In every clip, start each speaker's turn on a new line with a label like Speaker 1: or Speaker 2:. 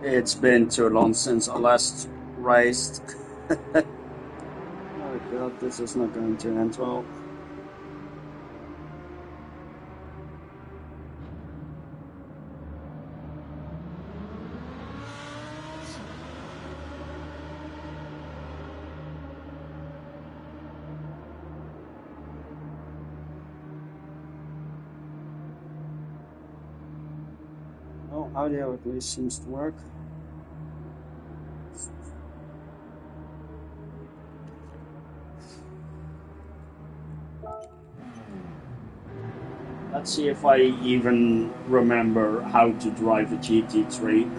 Speaker 1: It's been too long since I last raced. Oh god, this is not going to end well. Oh, audio at least seems to work. Let's see if I even remember how to drive a GT3.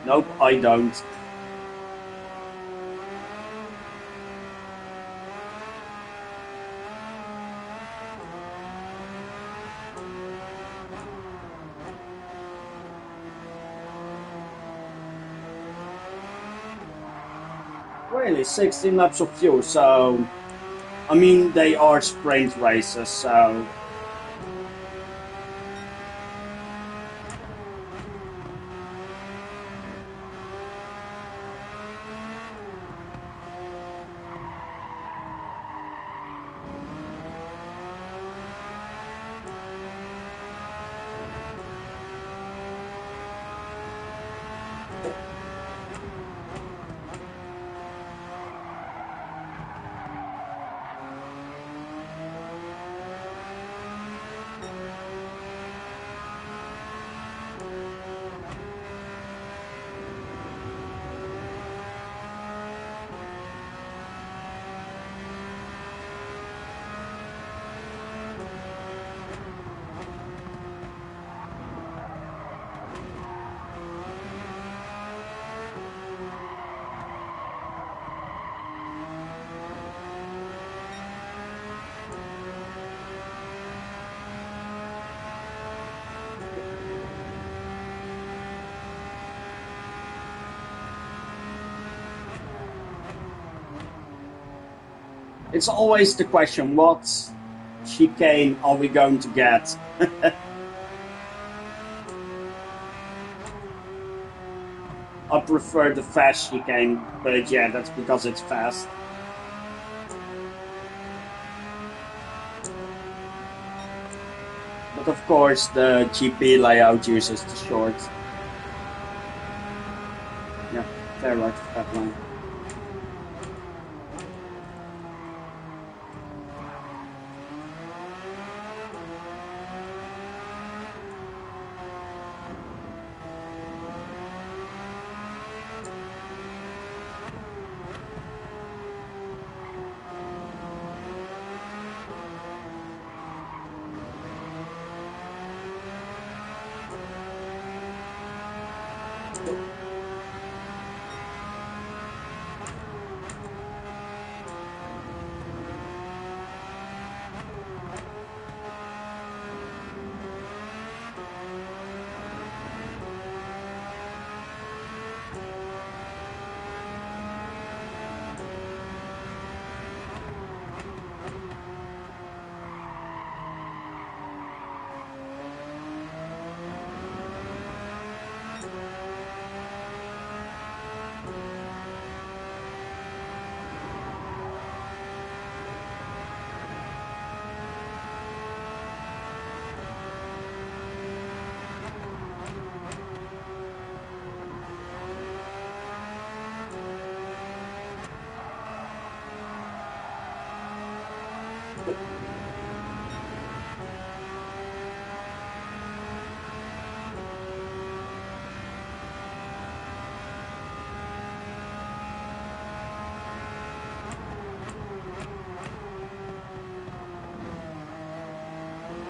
Speaker 1: Nope, I don't. Really, 16 laps of fuel, so... I mean, they are sprint races, so... It's always the question, what chicane are we going to get? I prefer the fast chicane, but yeah, that's because it's fast. But of course, the GP layout uses the short. Yeah, fair right of that line.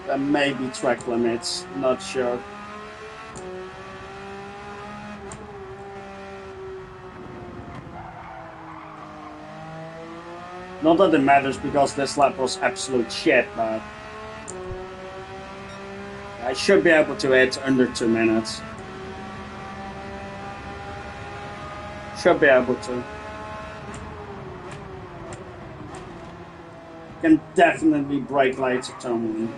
Speaker 1: There may be track limits, not sure. Not that it matters because this lap was absolute shit, but I should be able to hit under 2 minutes. Should be able to. Can definitely brake later turn 1.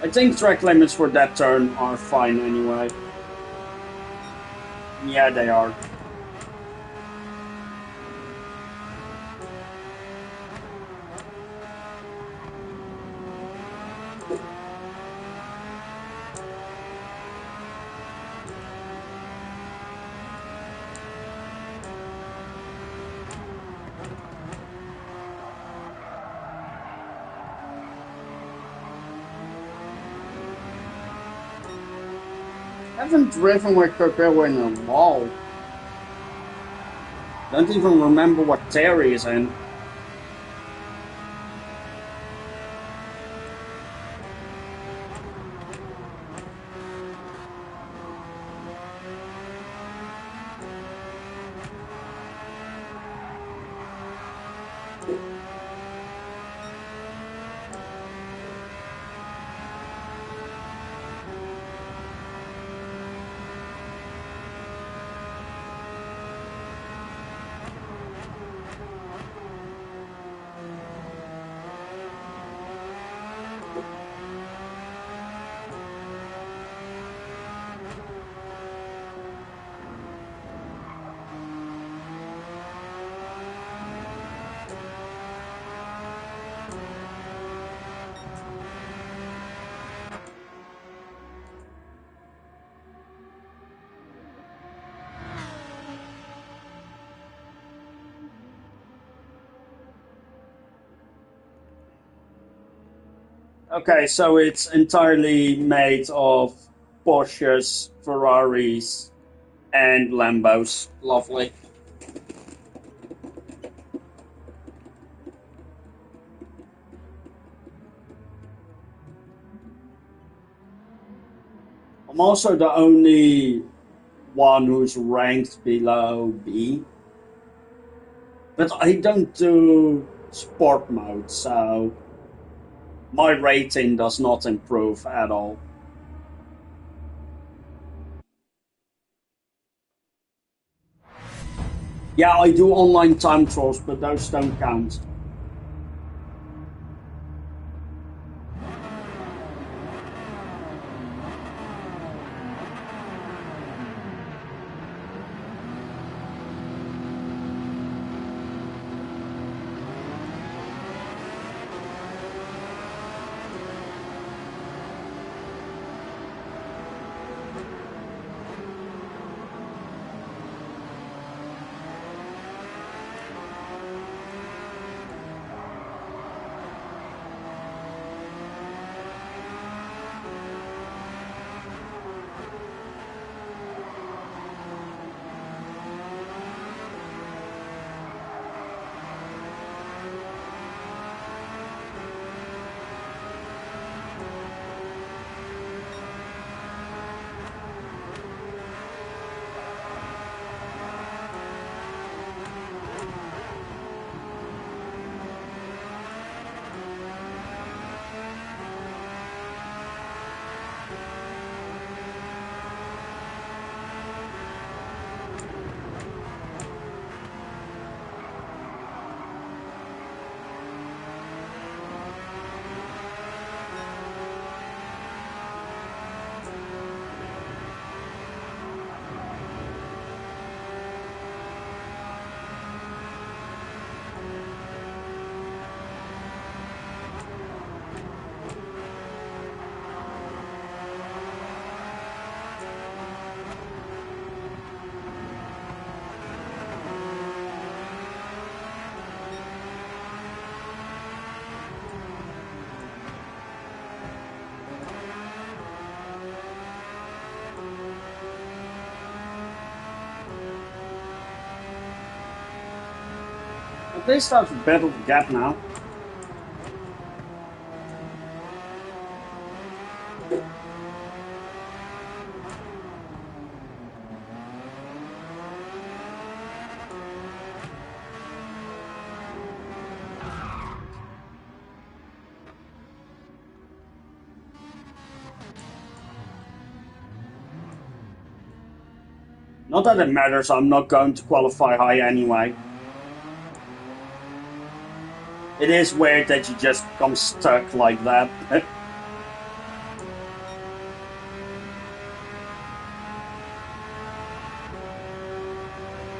Speaker 1: I think track limits for that turn are fine anyway. Yeah, they are. I haven't driven with Coquello in a while. Don't even remember what Terry is in. Okay, so it's entirely made of Porsches, Ferraris, and Lambos. Lovely. I'm also the only one who's ranked below B. But I don't do sport mode, so my rating does not improve at all. Yeah, I do online time trials, but those don't count. At least I have a bit of a gap now. Not that it matters, I'm not going to qualify high anyway. It is weird that you just become stuck like that.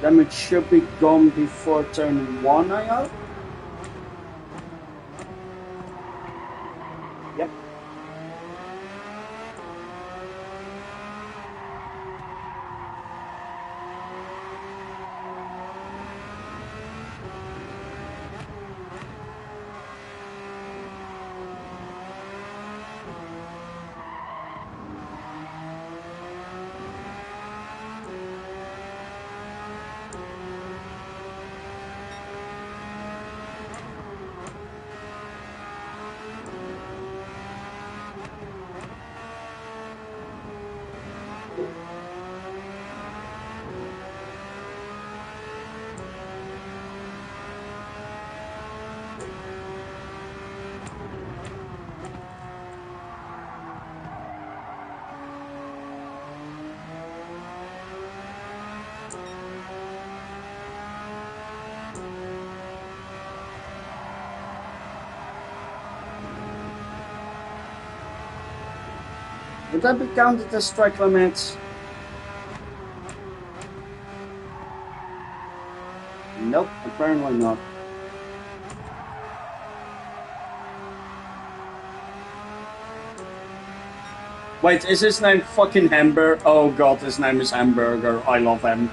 Speaker 1: Damage should be gone before turn 1, I hope. Yep. Would that be counted as track limits? Nope, apparently not. Wait, is his name fucking Hamburger? Oh god, his name is Hamburger. I love him.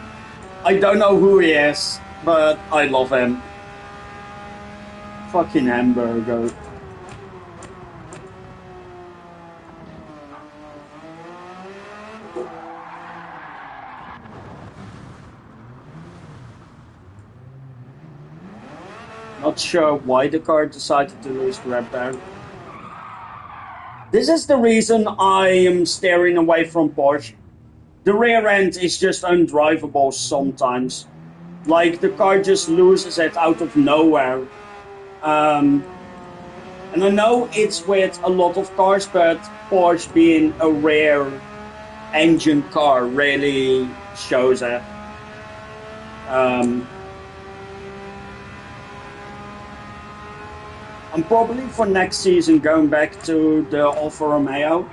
Speaker 1: I don't know who he is, but I love him. Fucking Hamburger. Not sure why the car decided to lose grab there. This is the reason I am steering away from Porsche. The rear end is just undrivable sometimes. Like, the car just loses it out of nowhere. And I know it's with a lot of cars, but Porsche being a rare engine car really shows it. I'm probably for next season going back to the Alfa Romeo.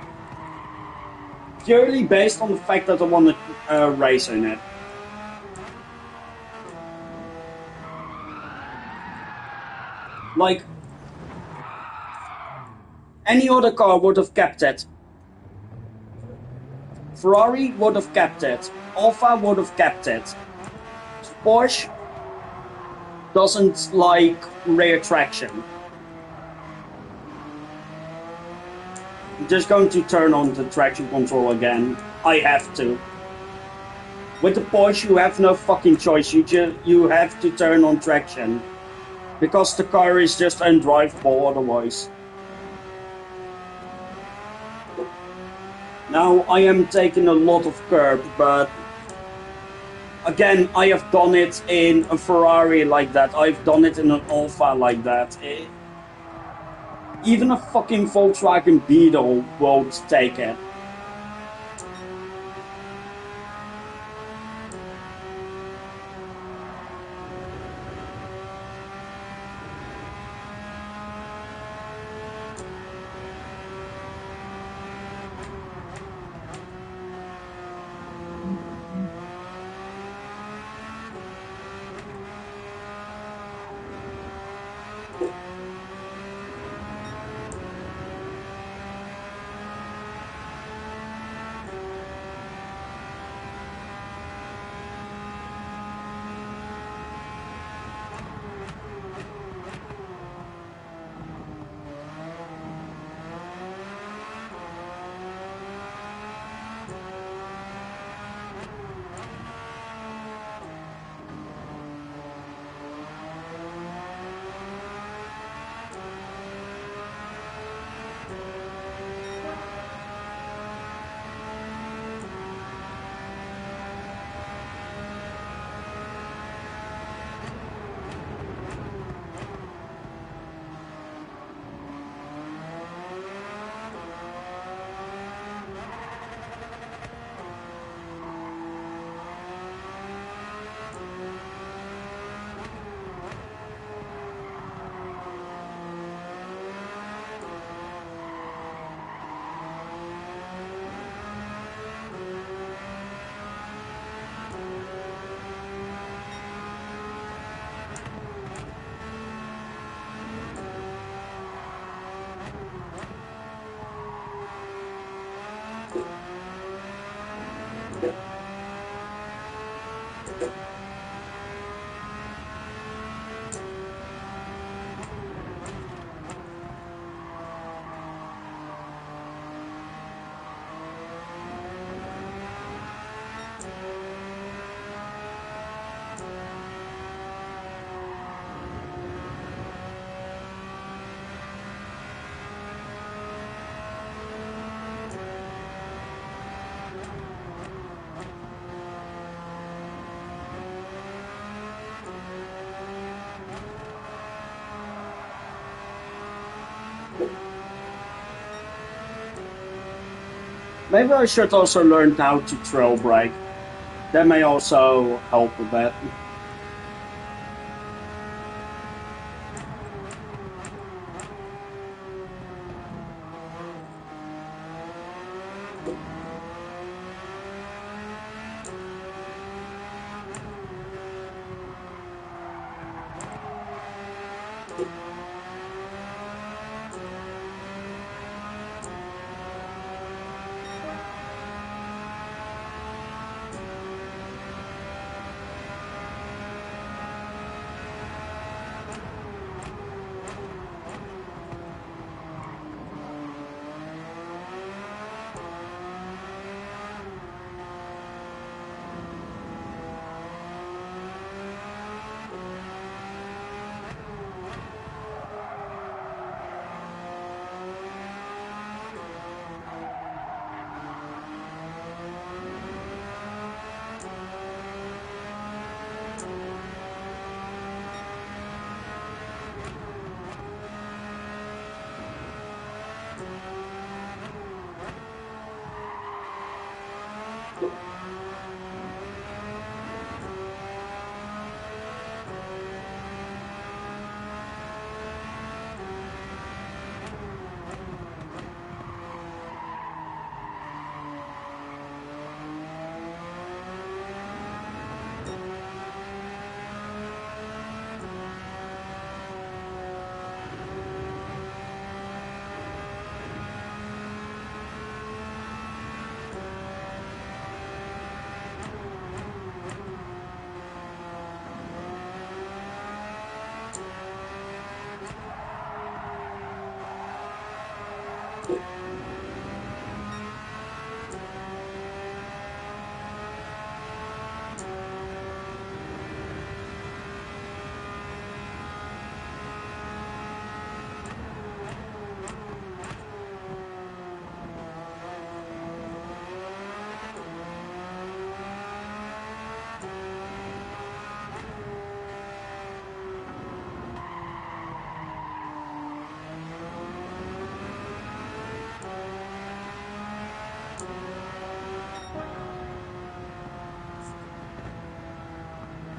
Speaker 1: Purely based on the fact that I want to race in it. Like, any other car would have kept it. Ferrari would have kept it. Alfa would have kept it. Porsche doesn't like rear traction. I'm just going to turn on the traction control again. I have to. With the Porsche, you have no fucking choice. You have to turn on traction. Because the car is just undrivable otherwise. Now, I am taking a lot of curb, but again, I have done it in a Ferrari like that. I've done it in an Alfa like that. Even a fucking Volkswagen Beetle won't take it. Maybe I should also learn how to trail brake. That may also help a bit.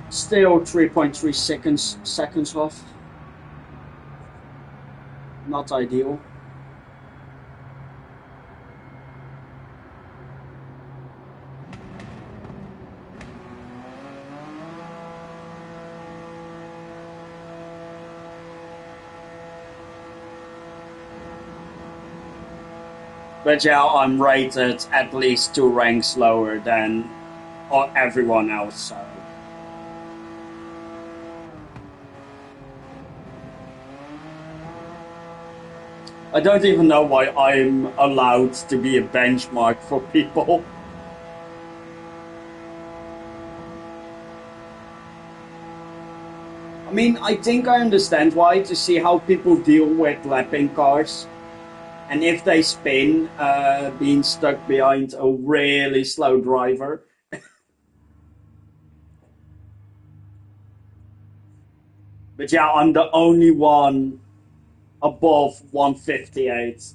Speaker 1: Still 3.3 seconds off. Not ideal. But yeah, I'm rated at least 2 ranks lower than everyone else, so. I don't even know why I'm allowed to be a benchmark for people. I mean, I think I understand why, to see how people deal with lapping cars. And if they spin, being stuck behind a really slow driver. But yeah, I'm the only one above 158.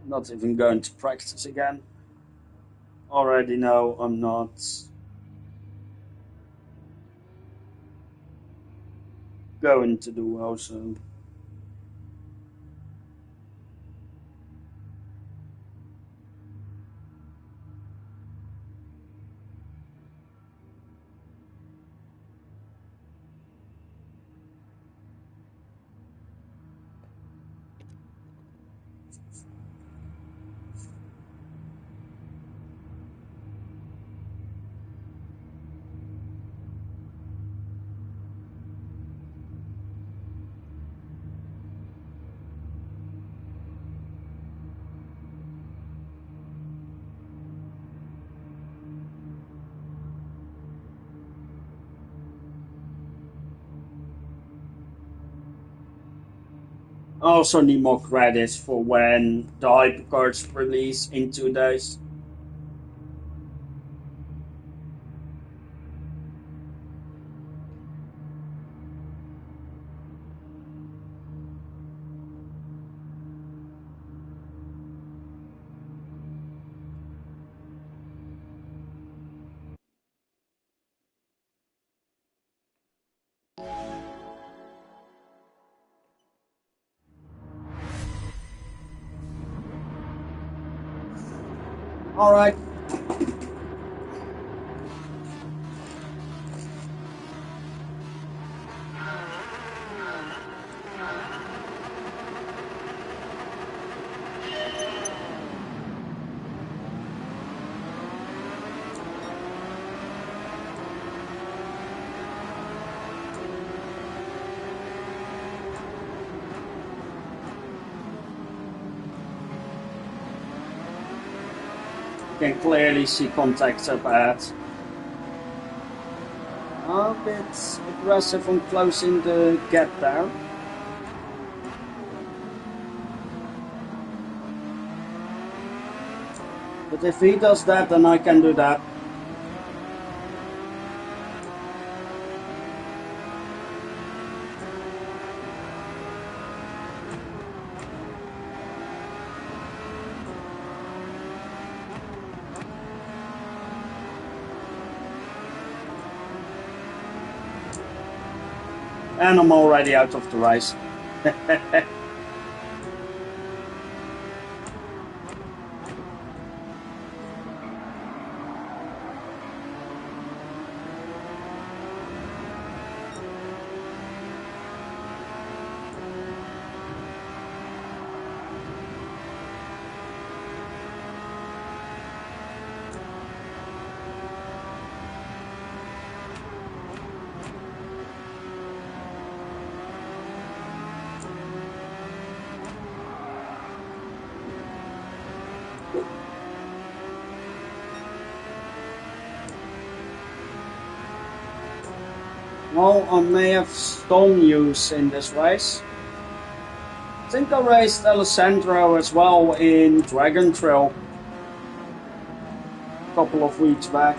Speaker 1: Not even going to practice again. Already know I'm not going to do well soon. I also need more credits for when the hypercards release in 2 days. Alright. You can clearly see contacts up ahead. A bit aggressive on closing the gap there. But if he does that, then I can do that. And I'm already out of the race. Well, I may have stone use in this race. I think I raced Alessandro as well in Dragon Trail a couple of weeks back.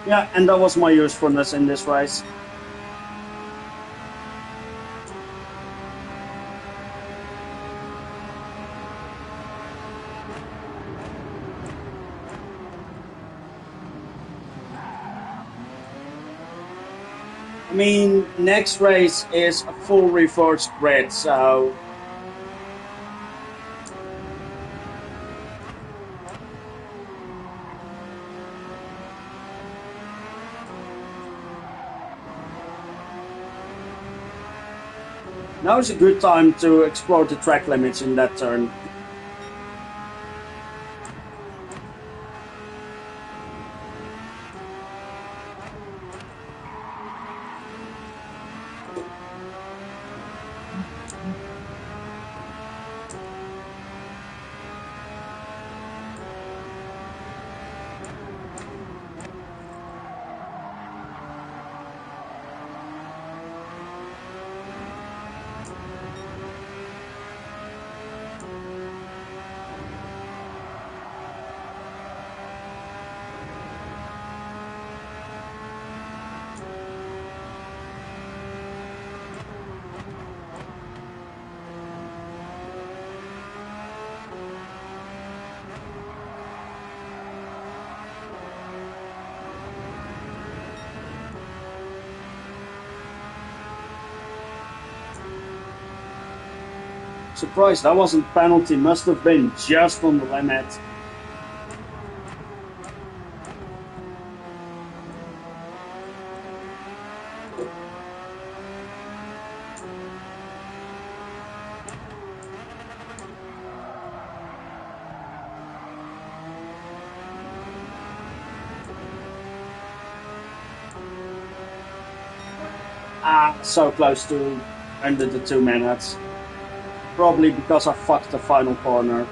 Speaker 1: Yeah, and that was my usefulness in this race. mean, next race is a full reverse grid, so now is a good time to explore the track limits in that turn. Surprised that wasn't penalty, must have been just on the limit. So close to under the 2 minutes. Probably because I fucked the final corner.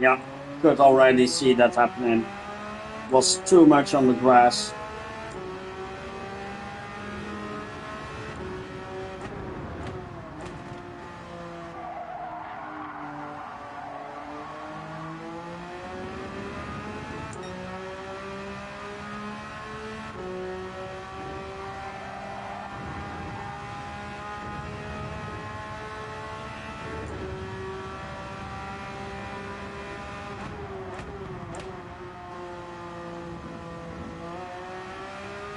Speaker 1: Yeah, could already see that happening. Was too much on the grass.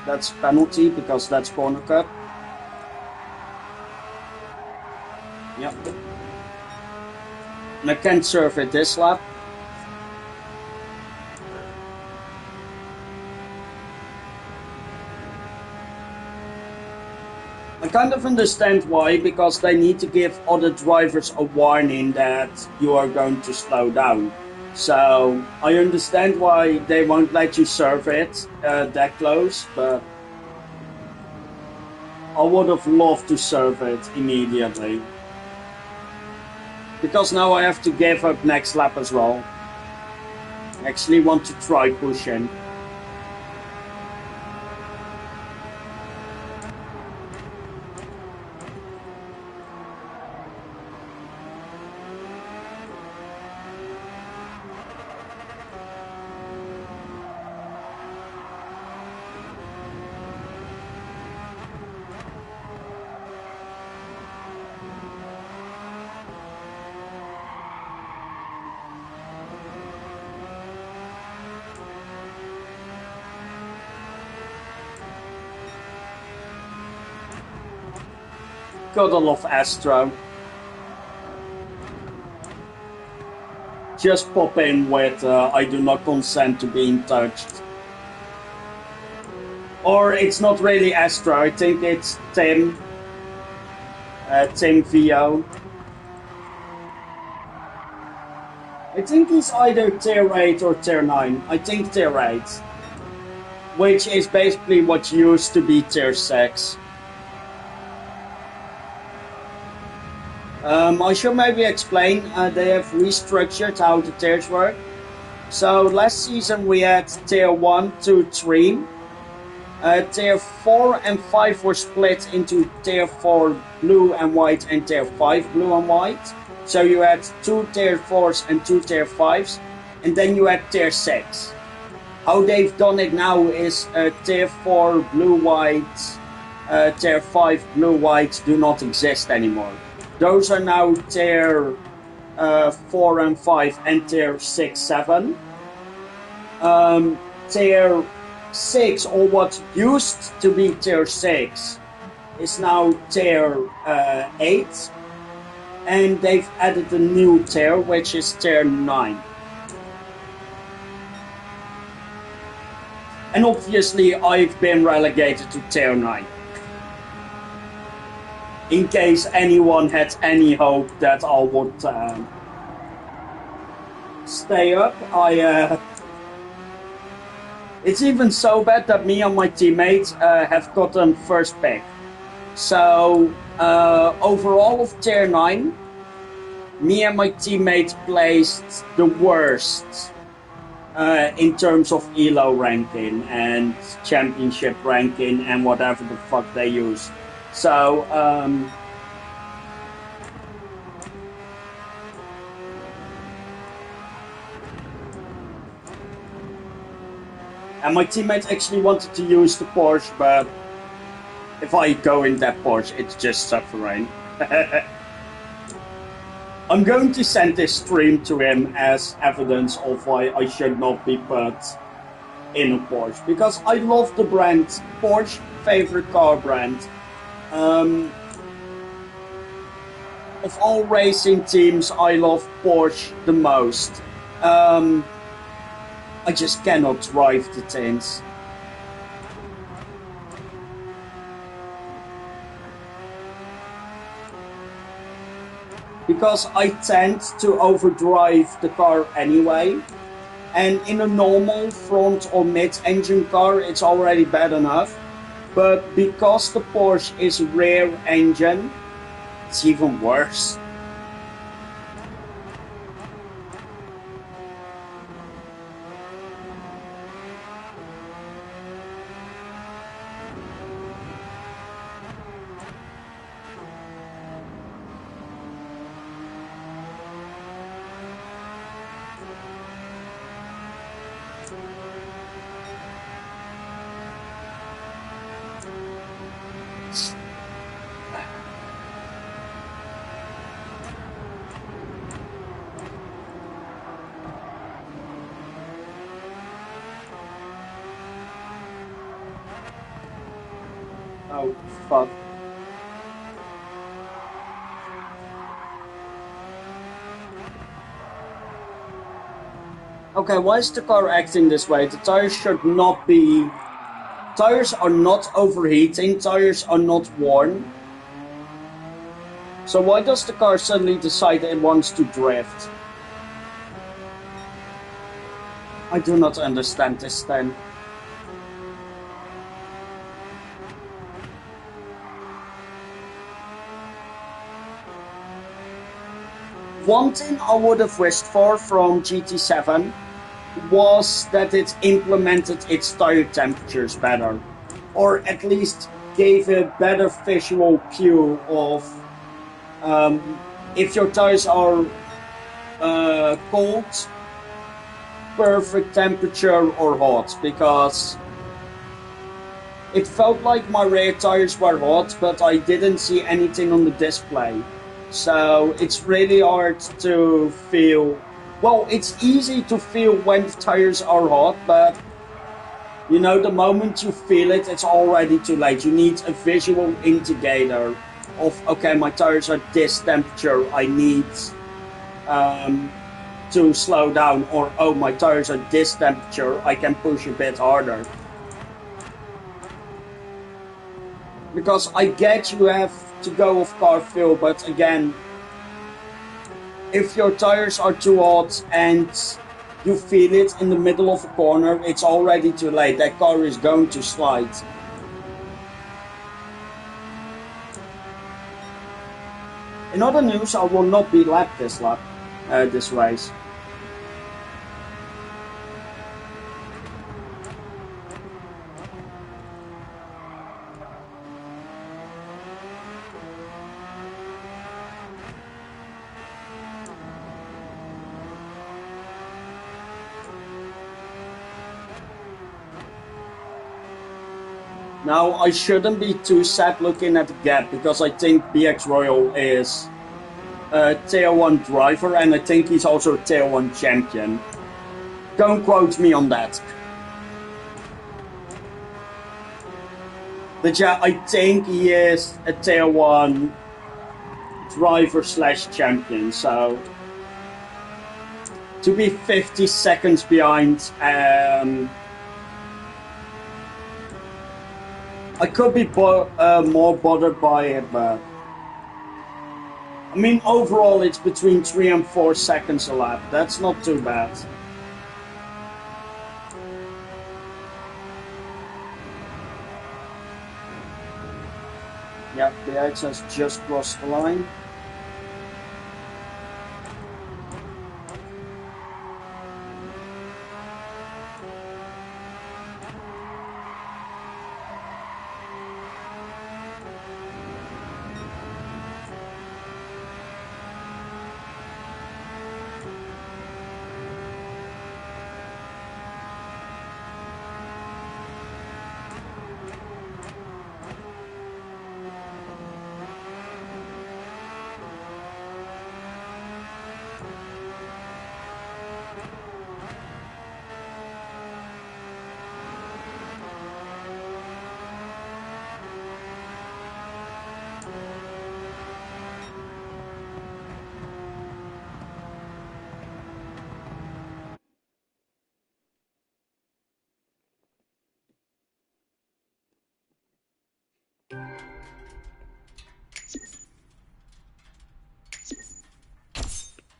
Speaker 1: That's penalty because that's corner cut. Yep. And I can't serve it this lap. I kind of understand why, because they need to give other drivers a warning that you are going to slow down. So I understand why they won't let you serve it that close, but I would have loved to serve it immediately. Because now I have to give up next lap as well. I actually want to try pushing. Gotta love Astro. Just pop in with I do not consent to being touched. Or it's not really Astro, I think it's Tim. Tim VO. I think he's either tier 8 or tier 9. I think tier 8. Which is basically what used to be tier 6. I should maybe explain, they have restructured how the tiers work. So last season we had tier 1, 2, 3. Tier 4 and 5 were split into tier 4 blue and white and tier 5 blue and white. So you had 2 tier 4s and 2 tier 5s, and then you had tier 6. How they've done it now is tier 4 blue white, tier 5 blue white do not exist anymore. Those are now tier 4 and 5 and tier 6, 7. Tier 6, or what used to be tier 6, is now tier 8. And they've added a new tier, which is tier 9. And obviously I've been relegated to tier 9. In case anyone had any hope that I would stay up, it's even so bad that me and my teammates have gotten first pick. So overall of tier 9, me and my teammates placed the worst in terms of ELO ranking and championship ranking and whatever the fuck they use. So and my teammates actually wanted to use the Porsche, but if I go in that Porsche, it's just suffering. I'm going to send this stream to him as evidence of why I should not be put in a Porsche. Because I love the brand. Porsche, favorite car brand. Of all racing teams, I love Porsche the most. I just cannot drive the things. Because I tend to overdrive the car anyway. And in a normal front or mid-engine car, it's already bad enough. But because the Porsche is rear engine, it's even worse. Oh, fuck. Okay, why is the car acting this way? The tires should not be... Tires are not overheating, tires are not worn. So why does the car suddenly decide it wants to drift? I do not understand this then. One thing I would have wished for from GT7 was that it implemented its tire temperatures better, or at least gave a better visual cue of if your tires are cold, perfect temperature, or hot, because it felt like my rear tires were hot, but I didn't see anything on the display. So it's really hard to feel. Well, it's easy to feel when the tires are hot, but you know, the moment you feel it, it's already too late. You need a visual indicator of, okay, my tires are this temperature, I need to slow down, or oh, my tires are this temperature, I can push a bit harder. Because I get you have to go with car feel, but again, if your tires are too hot and you feel it in the middle of a corner, it's already too late. That car is going to slide. And In other news, I will not be lapped this lap, this race. Now, I shouldn't be too sad looking at the gap, because I think BX Royal is a Tier 1 driver, and I think he's also a Tier 1 champion. Don't quote me on that. But yeah, I think he is a Tier 1 driver / champion, so to be 50 seconds behind, I could be more bothered by it, but I mean, overall it's between 3 and 4 seconds a lap. That's not too bad. Yeah, the X has just crossed the line.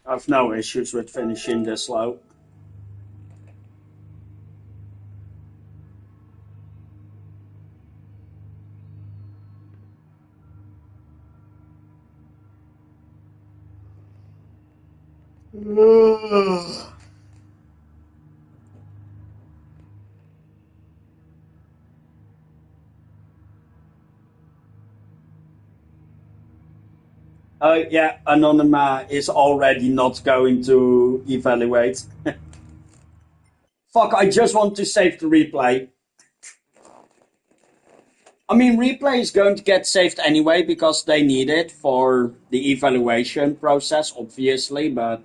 Speaker 1: I have no issues with finishing this slow. Yeah, Anonyma is already not going to evaluate. Fuck, I just want to save the replay. I mean, replay is going to get saved anyway because they need it for the evaluation process, obviously, but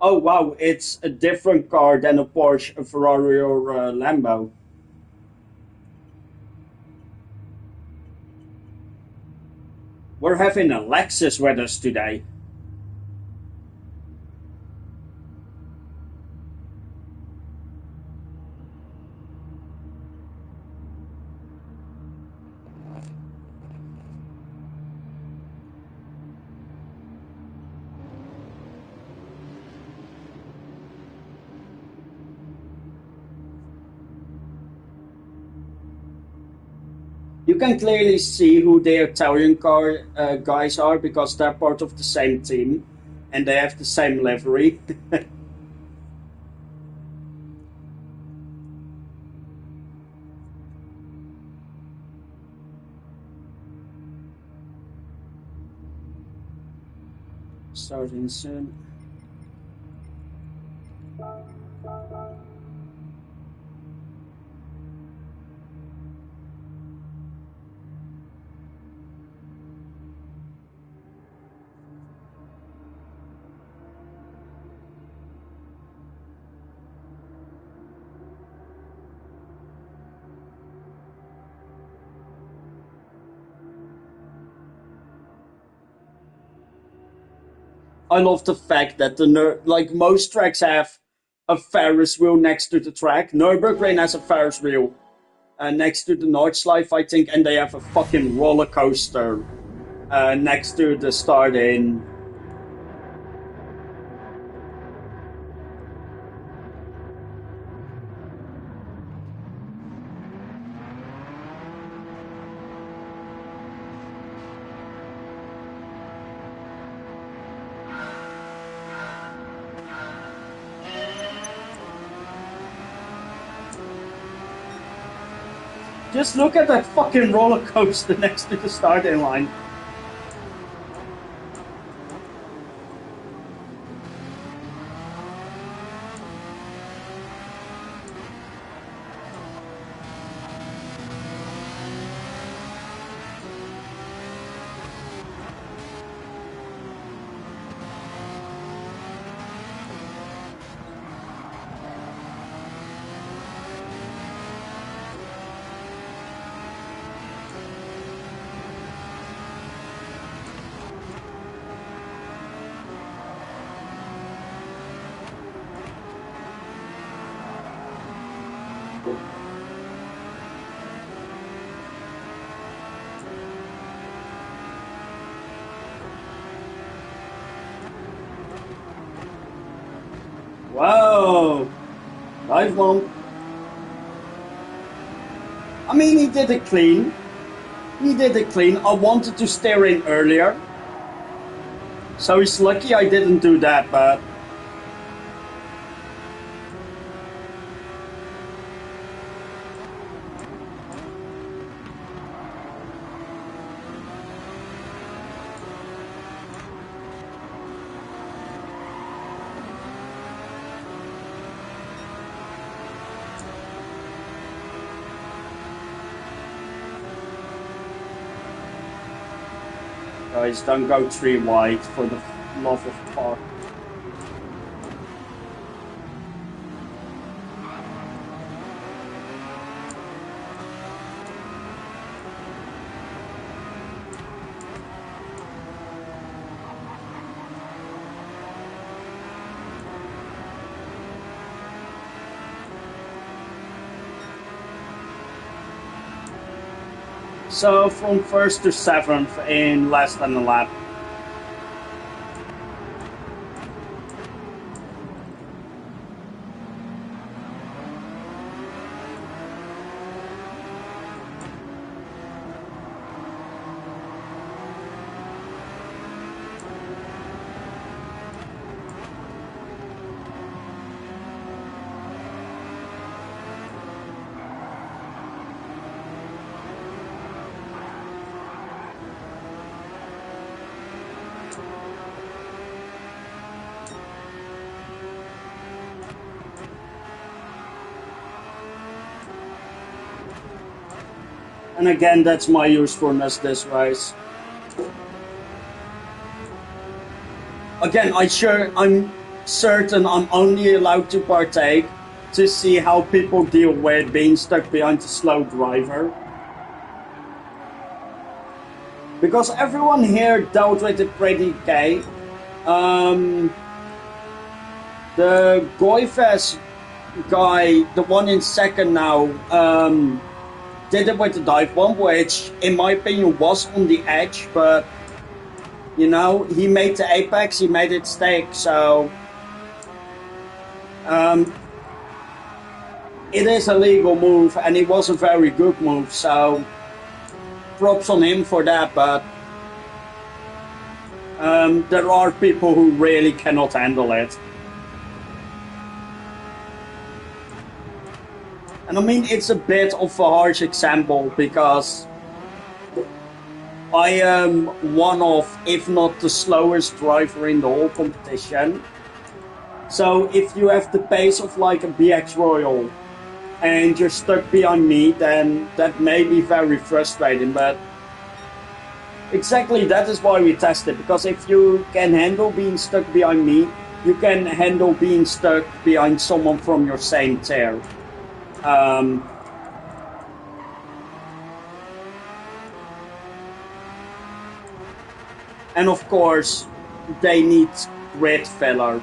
Speaker 1: oh wow, it's a different car than a Porsche, a Ferrari, or a Lambo. We're having a Lexus with us today. You can clearly see who the Italian car guys are because they're part of the same team and they have the same livery. Starting soon. I love the fact that like most tracks have a Ferris wheel next to the track. Nürburgring has a Ferris wheel next to the Nordschleife, I think, and they have a fucking roller coaster next to the start-in. Just look at that fucking roller coaster next to the start-in line. Whoa! Dive bomb. I mean, he did it clean. He did it clean. I wanted to steer in earlier. So he's lucky I didn't do that, but... Guys, don't go 3 wide for the love of fuck. So from 1st to 7th in less than a lap. And again, that's my usefulness this race. Again, I'm certain I'm only allowed to partake to see how people deal with being stuck behind a slow driver. Because everyone here dealt with it pretty okay. The Goifes guy, the one in second now, did it with the dive bomb, which in my opinion was on the edge, but you know, he made the apex, he made it stick, so it is a legal move and it was a very good move, so props on him for that, but there are people who really cannot handle it. And I mean, it's a bit of a harsh example because I am one of, if not the slowest driver in the whole competition. So if you have the pace of like a BX Royal and you're stuck behind me, then that may be very frustrating. But exactly that is why we test it, because if you can handle being stuck behind me, you can handle being stuck behind someone from your same tier. And of course, they need grid filler.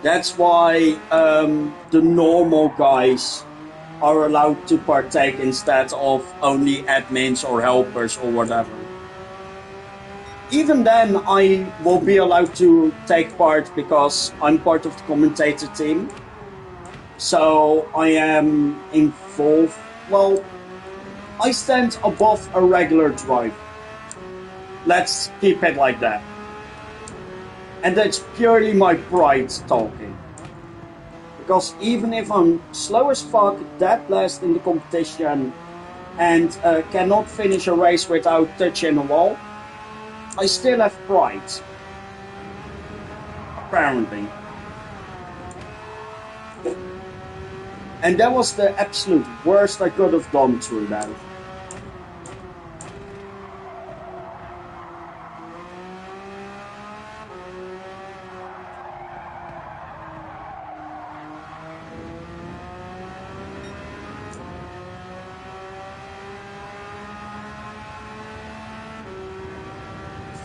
Speaker 1: That's why the normal guys are allowed to partake instead of only admins or helpers or whatever. Even then, I will be allowed to take part because I'm part of the commentator team. So I am involved. Well, I stand above a regular driver. Let's keep it like that. And that's purely my pride talking. Because even if I'm slow as fuck, dead last in the competition, and cannot finish a race without touching a wall, I still have pride. Apparently. And that was the absolute worst I could have done through that.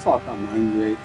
Speaker 1: Fuck, I'm angry.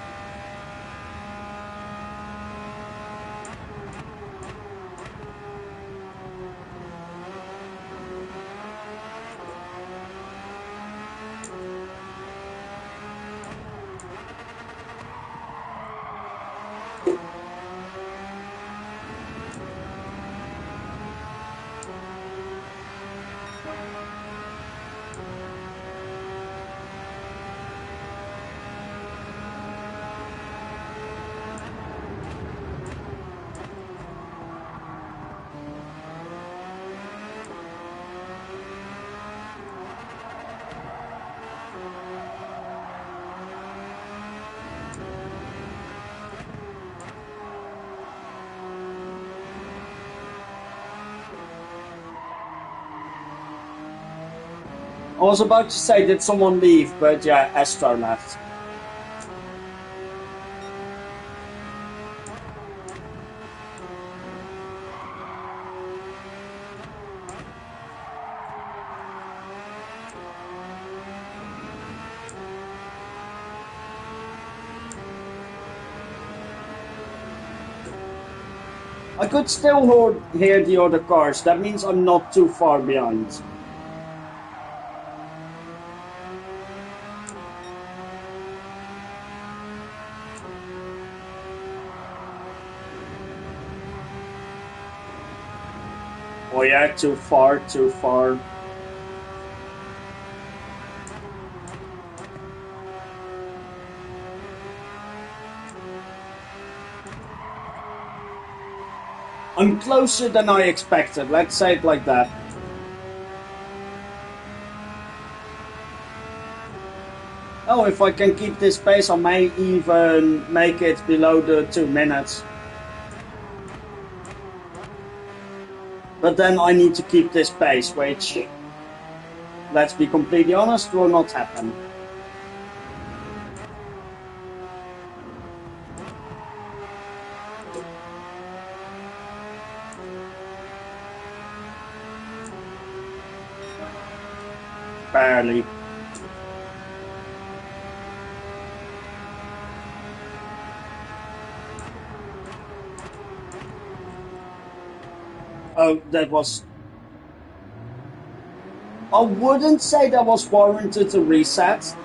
Speaker 1: I was about to say, did someone leave? But yeah, Esther left. I could still hear the other cars. That means I'm not too far behind. Oh yeah, too far, too far. I'm closer than I expected, let's say it like that. Oh, if I can keep this pace, I may even make it below the 2 minutes. But then I need to keep this pace, which, let's be completely honest, will not happen. Barely. Oh, that was... I wouldn't say that was warranted to reset.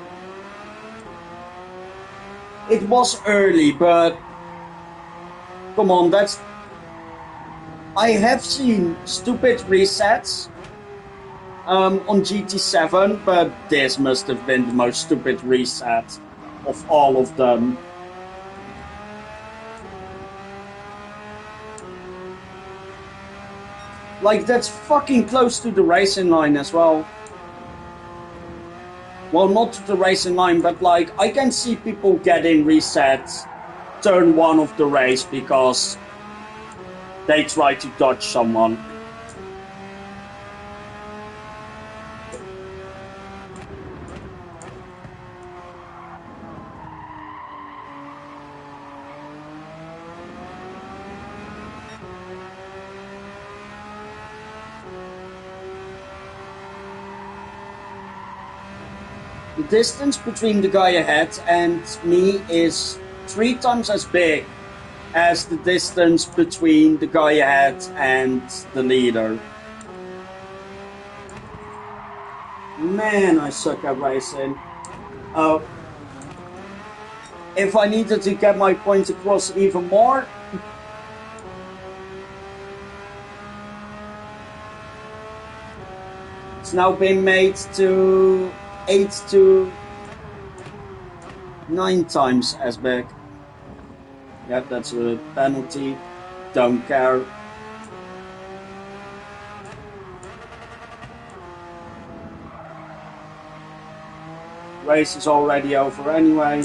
Speaker 1: It was early, but... Come on, that's... I have seen stupid resets on GT7, but this must have been the most stupid reset of all of them. Like, that's fucking close to the racing line as well. Well, not to the racing line, but like, I can see people getting reset turn 1 of the race because they try to dodge someone. The distance between the guy ahead and me is 3 times as big as the distance between the guy ahead and the leader. Man, I suck at racing. If I needed to get my point across even more, it's now been made to 8 to 9 times as big. Yep, that's a penalty. Don't care. Race is already over anyway.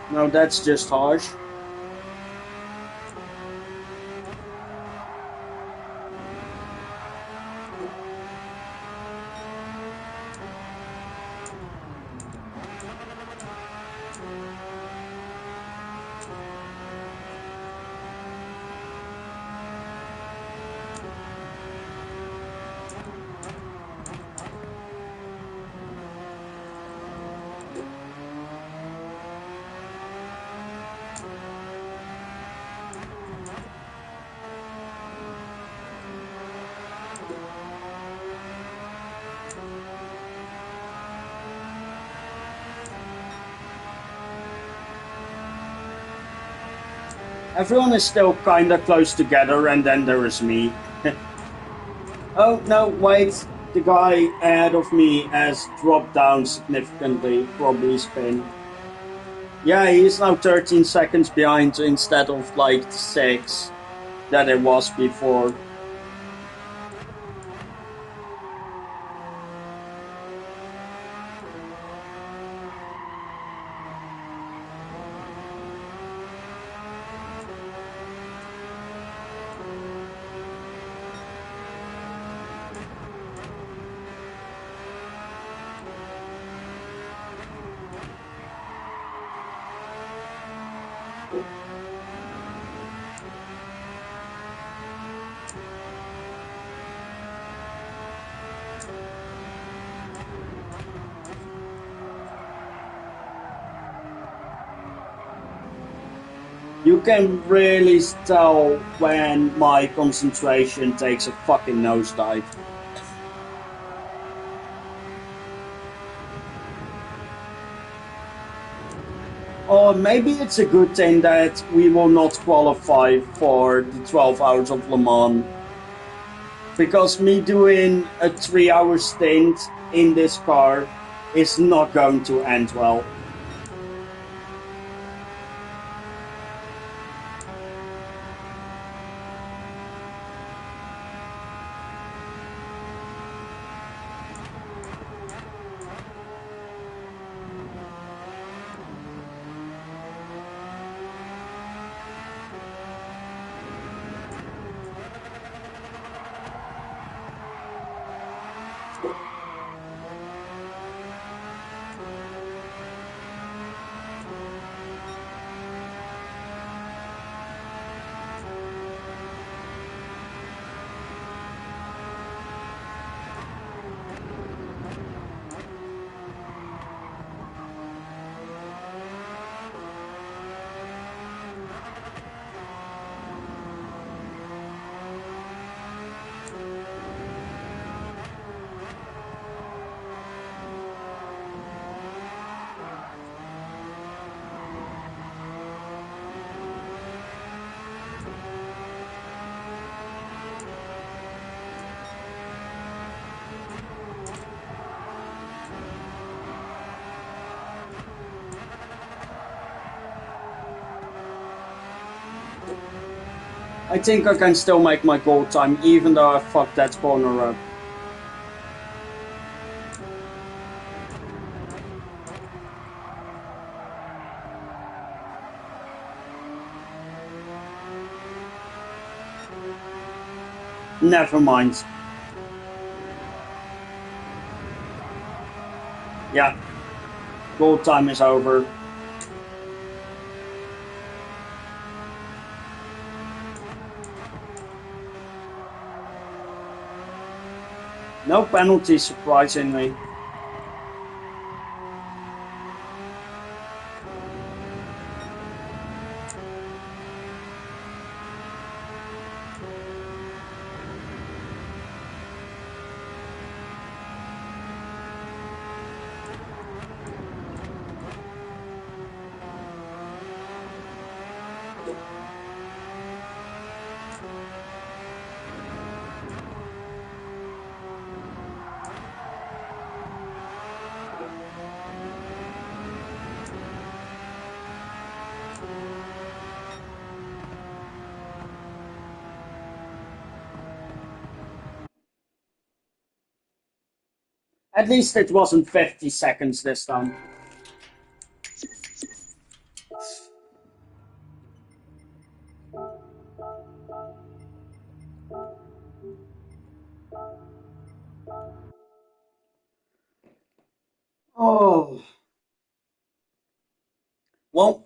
Speaker 1: No, that's just harsh. Everyone is still kinda close together, and then there is me. Oh, no, wait. The guy ahead of me has dropped down significantly, probably spin. Yeah, he's now 13 seconds behind instead of like the 6 that it was before. You can really tell when my concentration takes a fucking nosedive. Or maybe it's a good thing that we will not qualify for the 12 hours of Le Mans. Because me doing a 3-hour stint in this car is not going to end well. I think I can still make my goal time, even though I fucked that corner up. Never mind. Yeah. Goal time is over. No penalty, surprisingly. At least it wasn't 50 seconds this time. Oh. Well,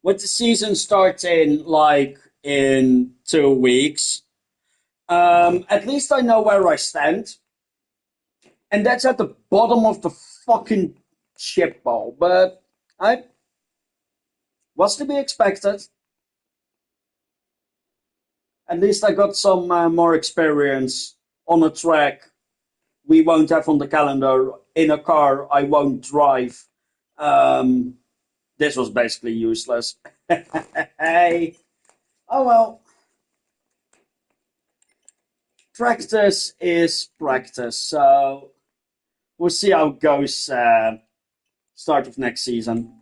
Speaker 1: with the season starting like in 2 weeks, at least I know where I stand. And that's at the bottom of the fucking ship bowl. But I was to be expected. At least I got some more experience on a track we won't have on the calendar, in a car I won't drive. This was basically useless. Hey, oh well. Practice is practice, so we'll see how it goes start of next season.